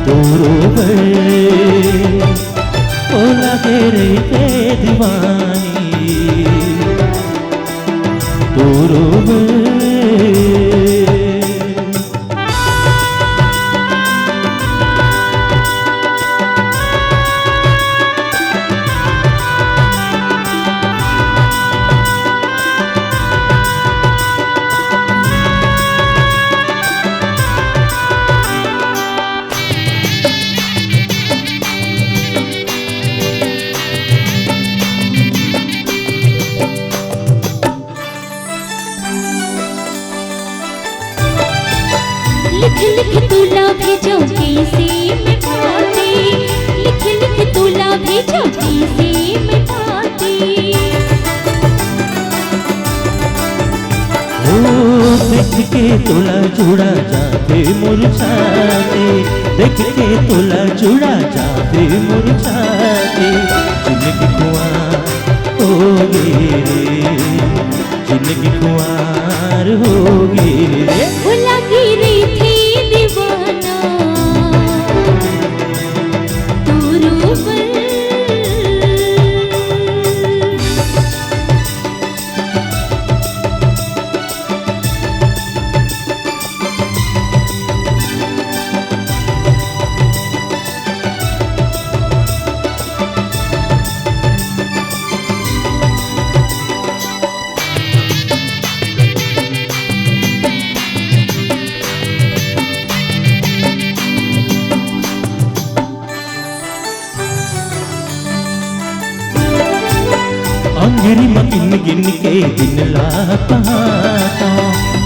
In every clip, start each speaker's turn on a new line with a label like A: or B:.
A: तोरोबर ओ लगे रहते दीवानी तोरोबर।
B: लिख लिख तुला भेजो कैसे मैं पाती, लिख लिख तुला भेजो कैसे मैं पाती।
A: ओ देख के तुला जुड़ा जाते मुरझाते, देख के तुला जुड़ा जाते मुरझाते। जिंदगी कुआं होगी रे, जिंदगी कुआर होगी रे।
B: भुला गिरी थी दीवाना तोरोबर।
A: अंगेरी में गिन गिन के दिन ला पाता,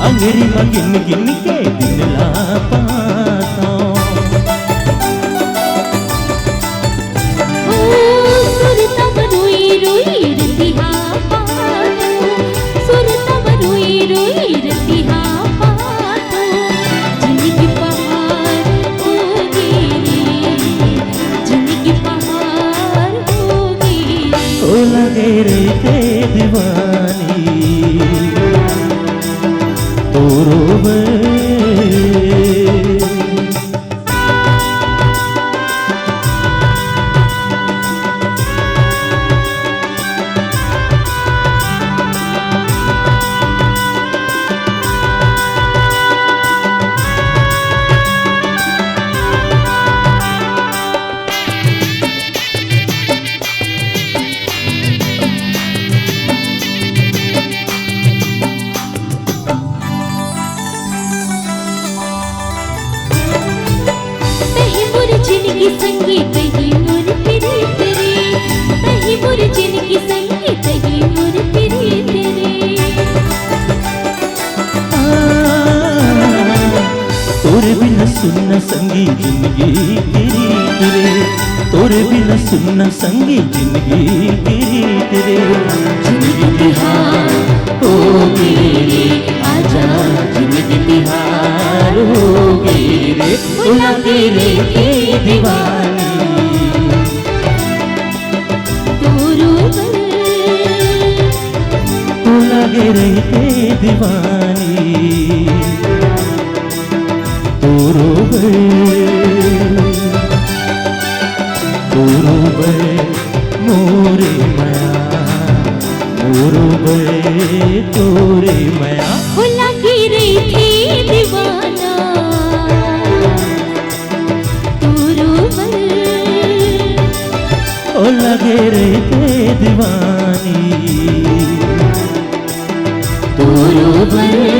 A: अंगेरी में गिन गिन के दिन ला पाता।
B: ओ सुर तब रोई रोई रतिहा पातो, सुर तब रोई रोई रतिहा पातो। जिंदगी पहाड़ होगी रे, जिंदगी पहाड़ होगी रे।
A: ओ लगे रहते दीवानी तोरोबर।
B: जिनकी संगीत ही मोर प्रीत रे, तही मोर जिनकी संगीत ही मोर प्रीत रे।
A: तोरे बिना सुनना संगी जिंदगी गिरीत रे, तोरे बिना सुनना संगी जिंदगी गिरीत रे। जिंदगी बिहार होगी रे, आजा जिंदगी बिहार होगी रे। भुला के रहते दीवानी
B: तोरोबर।
A: ओ लगे रहते दीवानी तोरोबर। तोरोबर मोरे माया, तोरोबर तोरे माया।
B: भुला गिरी थी दीवाना तोरोबर।
A: ओ लगे रहते दीवानी तोरोबर।